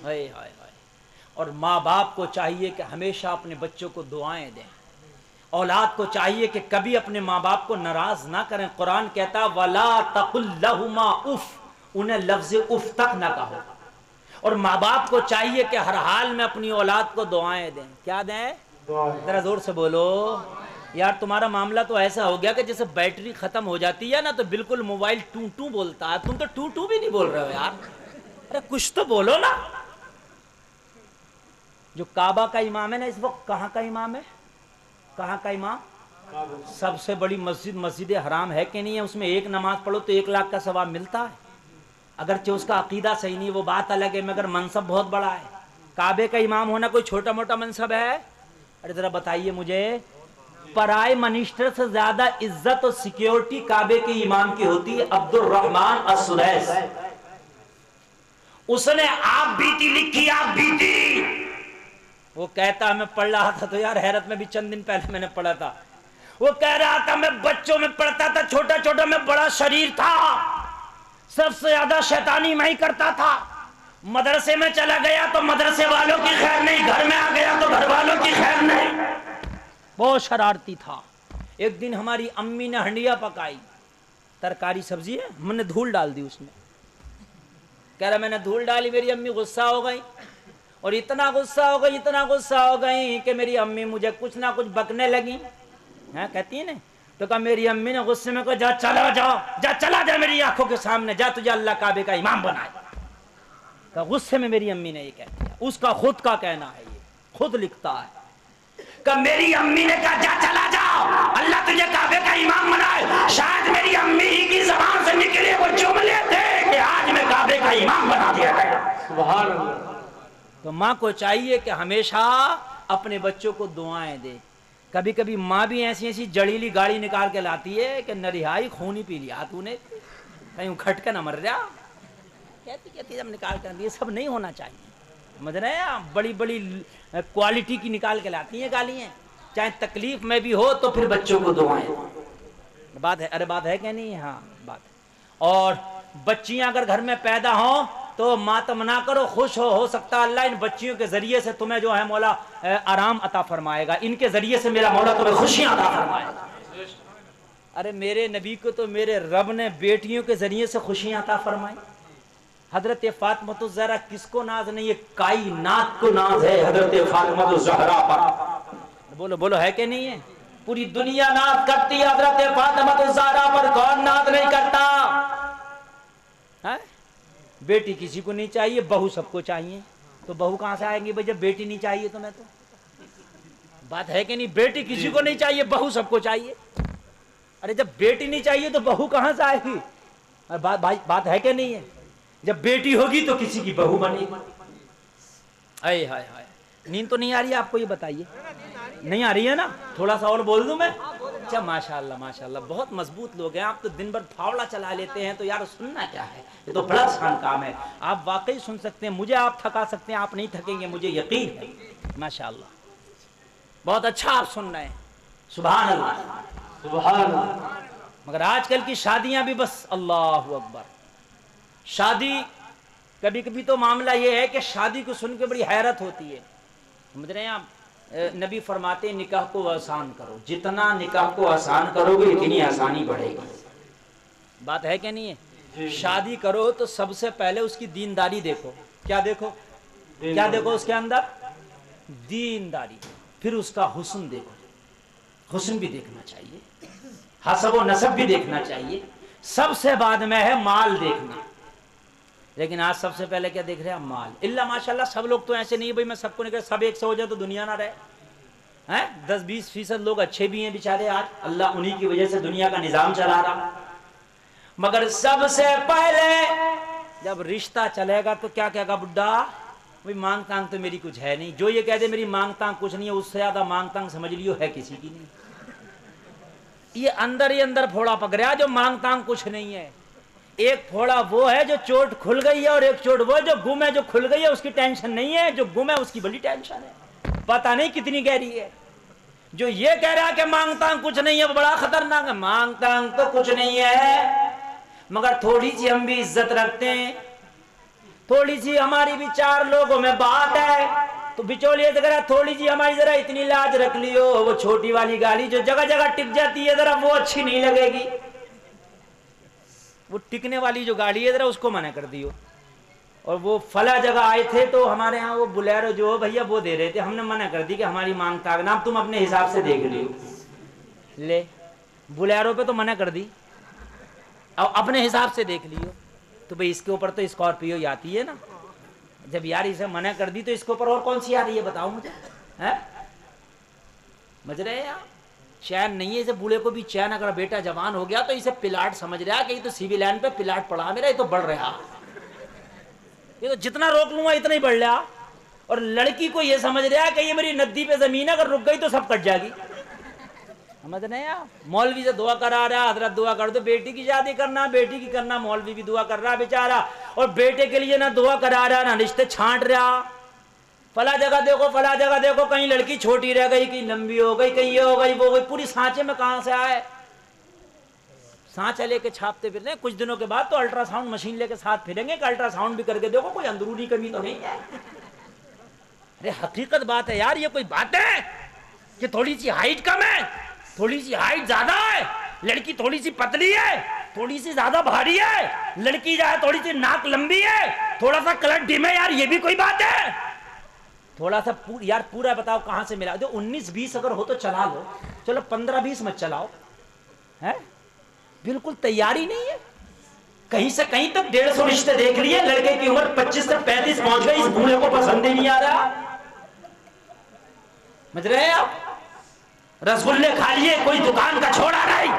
हाय हाय हाय। और माँ बाप को चाहिए कि हमेशा अपने बच्चों को दुआएं दें। औलाद को चाहिए कि कभी अपने माँ बाप को नाराज ना करें। कुरान कहता वला तकुल लहुमा उफ, उन्हें लफ्ज़ उफ तक ना कहो। और माँ बाप को चाहिए कि हर हाल में अपनी औलाद को दुआएं दें। क्या दें? जरा जोर से बोलो यार। तुम्हारा मामला तो ऐसा हो गया कि जैसे बैटरी खत्म हो जाती है ना तो बिल्कुल मोबाइल टू टू बोलता है। तुम तो टू टू भी नहीं बोल रहे हो यार। अरे कुछ तो बोलो ना। जो काबा का इमाम है ना इस वक्त कहाँ का इमाम है? कहाँ का इमाम? सबसे बड़ी मस्जिद मस्जिद हराम है कि नहीं है? उसमें एक नमाज पढ़ो तो 1 लाख का सवाब मिलता है। अगरचे उसका अकीदा सही नहीं, वो बात अलग है, मगर मनसब बहुत बड़ा है। काबे का इमाम होना कोई छोटा मोटा मनसब है? अरे जरा बताइए मुझे, पराए मिनिस्टर से ज्यादा इज्जत और सिक्योरिटी काबे के इमाम की होती है। अब्दुल रहमान असुदैस, उसने आप बीती लिखी, आप बीती। वो कहता मैं पढ़ रहा था तो यार हैरत में भी चंद दिन पहले मैंने पढ़ा था। वो कह रहा था मैं बच्चों में पढ़ता था, छोटा छोटा में बड़ा शरीर था, सबसे ज्यादा शैतानी मैं ही करता था। मदरसे में चला गया तो मदरसे वालों की खैर नहीं, घर में आ गया तो घर वालों की खैर नहीं, बहुत शरारती था। एक दिन हमारी अम्मी ने हंडिया पकाई, तरकारी सब्जी है, मैंने धूल डाल दी उसमें। कह रहा मैंने धूल डाली, मेरी अम्मी गुस्सा हो गई। और इतना गुस्सा हो गई, इतना गुस्सा हो गई कि मेरी अम्मी मुझे कुछ ना कुछ बकने लगी। है कहती है ना, तो कहा मेरी अम्मी ने गुस्से में कहा जा चला जाओ, जा चला जा मेरी आंखों के सामने, जा तुझे अल्लाह काबे का इमाम बनाए। तो गुस्से में मेरी अम्मी ने ये कह दिया, उसका खुद का कहना है, ये खुद लिखता है। कि मेरी अम्मी ने कहा जा चला जाओ, अल्लाह तुझे काबे का इमाम बनाए। शायद मेरी अम्मी ही की ज़बान से निकले वो जुमले थे कि आज मैं काबे का इमाम बना दिया गया। सुभान अल्लाह। तो माँ को चाहिए कि हमेशा अपने बच्चों को दुआएं दे। कभी कभी माँ भी ऐसी ऐसी जड़ीली गाड़ी निकाल के लाती है कि नरिहाई खून ही पी लिया तूने, कहीं उखट के न मर जा, कहती कहती जब निकाल कर। ये सब नहीं होना चाहिए, समझ रहे हैं? बड़ी बड़ी क्वालिटी की निकाल के लाती हैं गालियाँ, चाहे तकलीफ में भी हो तो फिर बच्चों को दुआएं। बात है? अरे बात है क्या नहीं? हाँ बात है। और बच्चियां अगर घर में पैदा हों तो मातम ना करो, खुश हो सकता है अल्लाह इन बच्चियों के जरिए से तुम्हें जो है मौला आराम अता फरमाएगा, इनके जरिए से मेरा मौला तुम्हें खुशियां अता फरमाएगा। अरे मेरे नबी को तो मेरे रब ने बेटियों के जरिए से खुशियां अता फरमाई। हजरत फातिमा ज़हरा किसको नाज नहीं है? कायनात को नाज है हजरत फातिमा ज़हरा पर। बोलो बोलो है कि नहीं है? पूरी दुनिया नाज करती है हजरत फातिमा ज़हरा पर, कौन नाज नहीं करता है? बेटी किसी को नहीं चाहिए, बहू सबको चाहिए। तो बहू कहां से आएंगी भाई जब बेटी नहीं चाहिए तुम्हें? तो बात है कि नहीं? बेटी किसी को नहीं चाहिए, बहू सबको चाहिए। अरे जब बेटी नहीं चाहिए तो बहू कहां से आएगी? बात है कि नहीं है? जब बेटी होगी तो किसी की बहू बनेगी। हाय हाय हाय। नींद तो नहीं आ रही है आपको? ये बताइए, नहीं आ रही है ना? थोड़ा सा और बोल दूं मैं? अच्छा माशाल्लाह माशाल्लाह, बहुत मजबूत लोग हैं आप तो। दिन भर फावड़ा चला लेते हैं तो यार सुनना क्या है, ये तो बड़ा आसान काम है। आप वाकई सुन सकते हैं, मुझे आप थका सकते हैं, आप नहीं थकेंगे, मुझे यकीन है। माशाल्लाह बहुत अच्छा आप सुन रहे हैं, सुभान अल्लाह सुभान अल्लाह। मगर आजकल की शादियां भी बस अल्लाह अकबर। शादी कभी कभी तो मामला ये है कि शादी को सुन के बड़ी हैरत होती है, समझ रहे हैं आप? नबी फरमाते निकाह को आसान करो, जितना निकाह को आसान करोगे इतनी आसानी बढ़ेगी। बात है क्या नहीं है? शादी करो तो सबसे पहले उसकी दीनदारी देखो। क्या देखो? क्या देखो उसके अंदर? दीनदारी। फिर उसका हुस्न देखो, हुस्न भी देखना चाहिए, हसब व नसब भी देखना चाहिए। सबसे बाद में है माल देखना। लेकिन आज सबसे पहले क्या देख रहे हैं? माल। इल्ला माशाल्लाह सब लोग तो ऐसे नहीं है भाई, मैं सबको नहीं कह, सब एक से हो जाए तो दुनिया ना रहे हैं। 10-20% लोग अच्छे भी हैं बेचारे, आज अल्लाह उन्हीं की वजह से दुनिया का निजाम चला रहा। मगर सबसे पहले जब रिश्ता चलेगा तो क्या कहेगा बुड्ढा? भाई मांग तांग तो मेरी कुछ है नहीं। जो ये कह दे मेरी मांग तांग कुछ नहीं है, उससे ज्यादा मांग तांग समझ लियो है किसी की नहीं। ये अंदर ही अंदर फोड़ा पकड़ा जो मांग तांग कुछ नहीं है। एक फोड़ा वो है जो चोट खुल गई है, और एक चोट वो जो गुम है। जो खुल गई है उसकी टेंशन नहीं है, जो गुम है उसकी बड़ी टेंशन है, पता नहीं कितनी गहरी है। जो ये कह रहा है कि मांग तांग कुछ नहीं है वो बड़ा खतरनाक है। मांग तांग तो कुछ नहीं है, मगर थोड़ी सी हम भी इज्जत रखते हैं, थोड़ी सी हमारी भी 4 लोगों में बात है, तो बिचौलिए से करा थोड़ी सी हमारी जरा इतनी लाज रख लियो, वो छोटी वाली गाली जो जगह जगह टिक जाती है जरा वो अच्छी नहीं लगेगी, वो टिकने वाली जो गाड़ी है जरा उसको मना कर दियो। और वो फला जगह आए थे तो हमारे यहाँ वो बुलेरो जो भैया वो दे रहे थे, हमने मना कर दी कि हमारी मांग ताकना तुम अपने हिसाब से देख लियो। ले बुलेरो पे तो मना कर दी, अब अपने हिसाब से देख लियो। तो भाई इसके ऊपर तो स्कॉर्पियो आती है ना, जब यार इसे मना कर दी तो इसके ऊपर और कौन सी आ रही है बताओ मुझे, है समझ रहे हैं आप? चैन नहीं है इसे, बूढ़े को भी चैन, अगर बेटा जवान हो गया तो इसे पिलाट समझ रहा है कि तो सिविल लाइन पे पिलाट पड़ा मेरा, ये तो बढ़ रहा, ये तो जितना रोक लूंगा इतना ही बढ़ रहा। और लड़की को ये समझ रहा है कि ये मेरी नदी पे जमीन है, अगर रुक गई तो सब कट जाएगी, समझ रहे हैं आप? मौलवी से दुआ करा रहा, हजरत दुआ कर दो, बेटी की शादी करना, बेटी की करना, मौलवी भी दुआ कर रहा बेचारा, और बेटे के लिए ना दुआ करा रहा ना रिश्ते छांट रहा। फला जगह देखो, फला जगह देखो, कहीं लड़की छोटी रह गई, कहीं लंबी हो गई, कहीं ये हो गई वो हो गई, पूरी सांचे में कहां से आए? सांचा लेके छापते फिरते हैं, कुछ दिनों के बाद तो अल्ट्रासाउंड मशीन लेके साथ फिरेंगे कि अल्ट्रासाउंड भी करके देखो कोई अंदरूनी कमी तो नहीं है। अरे हकीकत बात है यार, ये कोई बात है कि थोड़ी सी हाइट कम है, थोड़ी सी हाइट ज्यादा है, लड़की थोड़ी सी पतली है, थोड़ी सी ज्यादा भारी है, लड़की जो है थोड़ी सी नाक लंबी है, थोड़ा सा कलर डिम है, यार ये भी कोई बात है? थोड़ा सा यार पूरा बताओ कहां से मिला दो? 19-20 अगर हो तो चला लो, चलो 15-20 मत चलाओ, है बिल्कुल तैयारी नहीं है। कहीं से कहीं तक 150 रिश्ते देख लिए, लड़के की उम्र 25 से 35 पहुंच गई, इस बूढ़े को पसंद ही नहीं आ रहा, समझ रहे हैं आप? रसगुल्ले खा लिए, कोई दुकान का छोड़ा नहीं।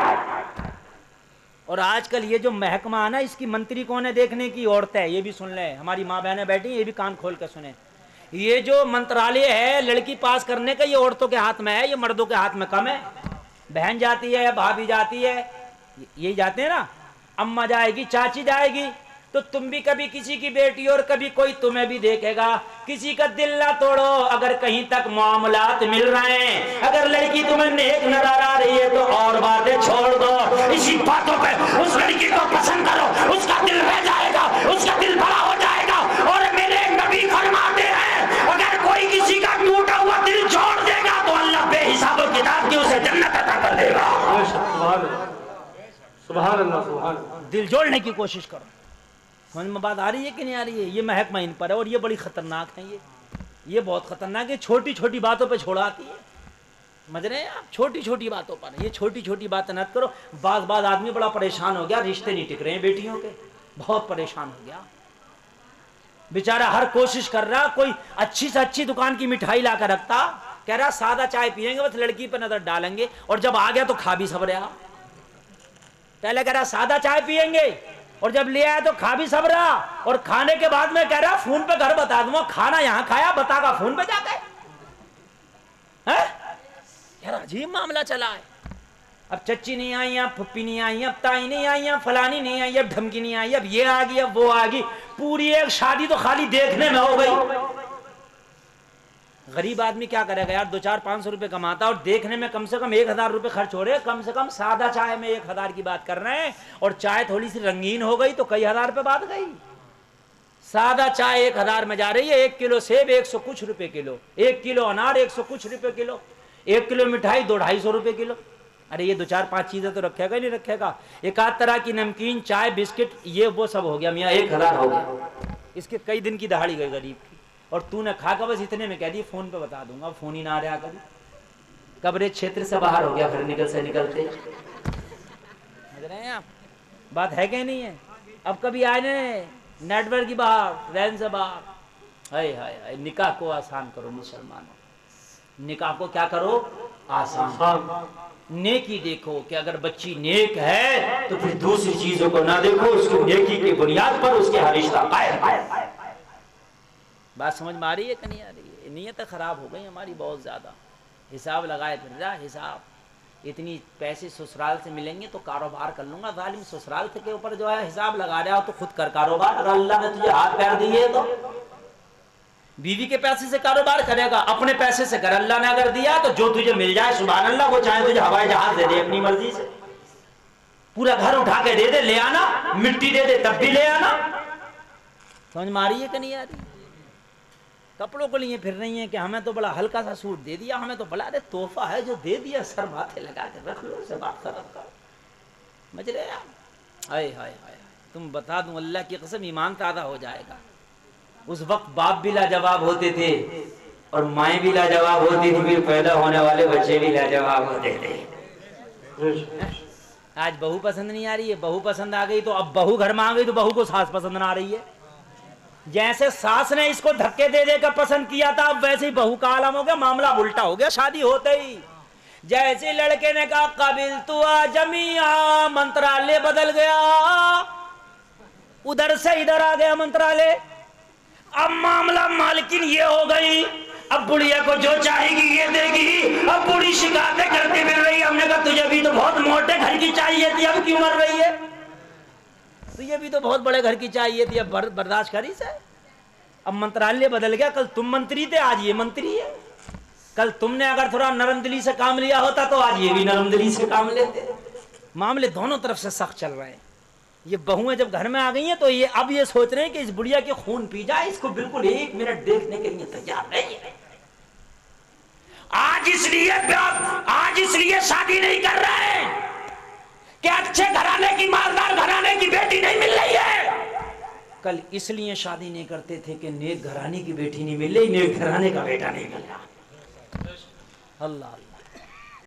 और आजकल ये जो महकमा है ना, इसकी मंत्री कौन है देखने की? औरतें है, ये भी सुन ले, हमारी माँ बहनें बैठी, ये भी कान खोल कर सुने। ये जो मंत्रालय है लड़की पास करने का, ये औरतों के हाथ में है, ये मर्दों के हाथ में कम है। बहन जाती है, भाभी जाती है, यही जाते हैं ना, अम्मा जाएगी, चाची जाएगी, तो तुम भी कभी किसी की बेटी और कभी कोई तुम्हें भी देखेगा। किसी का दिल ना तोड़ो अगर कहीं तक मामलात मिल रहे हैं, अगर लड़की तुम्हें नेक नजर आ रही है तो और बातें छोड़ दो, इसी बातों पे उस लड़की को पसंद करो, उसका दिल रह जाएगा, उसका दिल बड़ा हो जाएगा। और मेरे नबी फरमाते हैं अगर कोई किसी का टूटा हुआ दिल छोड़ देगा तो अल्लाह बेहिसाब किताब की उसे जन्नत अता कर देगा। सुभान अल्लाह, सुभान अल्लाह। दिल जोड़ने की कोशिश करो। समझ में बात आ रही है कि नहीं आ रही है? ये महकमा इन पर है और ये बड़ी खतरनाक है, ये बहुत खतरनाक है। छोटी छोटी बातों पे छोड़ाती है, समझ रहे हैं आप? छोटी छोटी बातों पर, ये छोटी छोटी बातें न करो। बाज आदमी बड़ा परेशान हो गया, रिश्ते नहीं टिक रहे हैं बेटियों के, बहुत परेशान हो गया बेचारा। हर कोशिश कर रहा, कोई अच्छी से अच्छी दुकान की मिठाई ला कर रखता, कह रहा सादा चाय पियेंगे, बस लड़की पर नजर डालेंगे, और जब आ गया तो खा भी सब रहा। पहले कह रहा सादा चाय पियेंगे, और जब ले आया तो खा भी सब रहा, और खाने के बाद में कह रहा फोन पे घर बता दूंगा, खाना यहां खाया बतागा फोन पे जाके। यार अजीब मामला चला है। अब चच्ची नहीं आई, अब फुप्पी नहीं आई, अब ताई नहीं आई, अब फलानी नहीं आई, अब ढमकी नहीं आई, अब ये आ गई, अब वो आ गई, पूरी एक शादी तो खाली देखने में हो गई। गरीब आदमी क्या करेगा यार? 200-500 रुपए कमाता और देखने में कम से कम 1000 रुपए खर्च हो रहे। कम से कम सादा चाय में 1000 की बात कर रहे हैं, और चाय थोड़ी सी रंगीन हो गई तो कई हजार रुपए बात गई। सादा चाय 1000 में जा रही है, 1 किलो सेब 100 कुछ रुपए किलो, 1 किलो अनार 100 कुछ रुपए किलो, 1 किलो मिठाई 200-250 रुपए किलो। अरे ये 2-4-5 चीजें तो रखेगा नहीं रखेगा? एक आध तरह की नमकीन, चाय, बिस्किट, ये वो सब हो गया मियाँ, 1000 हो गया। इसके कई दिन की दहाड़ी गई गरीब की, और तूने खा कर बस इतने में कह दी फोन पे बता दूंगा, फोन ही ना रहा कभी, कब्रे क्षेत्र से बाहर हो गया, फिर निकलते समझ रहे हैं आप? बात है क्या नहीं है? अब कभी आए ने नेटवर्क की बाहर, रैन से बाहर, हाय हाय हाय। निकाह को आसान करो मुसलमानों, निकाह को क्या करो? आसान। नेकी देखो कि अगर बच्ची नेक है तो फिर दूसरी चीजों को ना देखो, उसकी नेकी की बुनियाद पर उसके हर रिश्ता कायम। बात समझ में आ रही है कि नहीं आ रही है? नीयत खराब हो गई हमारी बहुत ज्यादा, हिसाब लगाए फिर रहा हिसाब। इतनी पैसे ससुराल से मिलेंगे तो कारोबार कर लूंगा। जालिम ससुराल के ऊपर जो है हिसाब लगा रहा हो तो खुद कर कारोबार। अगर अल्लाह ने तुझे हाथ पैर दिए तो बीवी के पैसे से कारोबार करेगा, अपने पैसे से कर। अल्लाह ने अगर दिया तो जो तुझे मिल जाए सुभान अल्लाह। वो चाहे तुझे हवाई जहाज दे दे अपनी मर्जी से, पूरा घर उठा के दे दे, ले आना, मिट्टी दे दे तब भी ले आना, समझ में आ रही है कि नहीं आ रही? कपड़ों को लिए फिर रही है कि हमें तो बड़ा हल्का सा सूट दे दिया, हमें तो बड़ा, अरे तोहफा है जो दे दिया, सर माथे लगा के रख लो, उसे बात कर समझ रहे आप? हाय हाय हाय, तुम बता दूं अल्लाह की कसम ईमान ताज़ा हो जाएगा। उस वक्त बाप भी लाजवाब होते थे और माएँ भी लाजवाब होती थी, फिर पैदा होने वाले बच्चे भी लाजवाब होते थे। आज बहू पसंद नहीं आ रही है, बहू पसंद आ गई तो अब बहू घर में आ गई तो बहू को सास पसंद ना आ रही है। जैसे सास ने इसको धक्के दे देकर पसंद किया था, अब वैसे ही बहू का आलम हो गया, मामला उल्टा हो गया शादी होते ही। जैसे लड़के ने कहा कबिल तू आ जमिया, मंत्रालय बदल गया, उधर से इधर आ गया मंत्रालय। अब मामला मालकिन ये हो गई, अब बुढ़िया को जो चाहेगी ये देगी। अब बुढ़ी शिकायतें करती मिल रही है, हमने कहा तुझे भी तो बहुत मोटे घर की चाहिए थी, अब क्यों मर रही है? तुझे भी तो बहुत बड़े घर की चाहिए थी, अब बर्दाश्त करी से। अब मंत्रालय बदल गया, कल तुम मंत्री थे आज ये मंत्री है। कल तुमने अगर थोड़ा नरम दिली से काम लिया होता तो आज ये भी नरम दिली से काम लेते। मामले दोनों तरफ से सख्त चल रहे हैं। ये बहुएं जब घर में आ गई हैं तो ये अब ये सोच रहे हैं कि इस बुढ़िया के खून पी जाए, इसको बिल्कुल 1 मिनट देखने के लिए तैयार नहीं है। आज इसलिए शादी नहीं कर रहे हैं कि अच्छे घराने की, मालदार घराने की बेटी नहीं मिल रही है। कल इसलिए शादी नहीं करते थे कि नेक घराने की बेटी नहीं मिल रही, नेक घराने का बेटा नहीं मिल रहा। अल्लाह अल्लाह।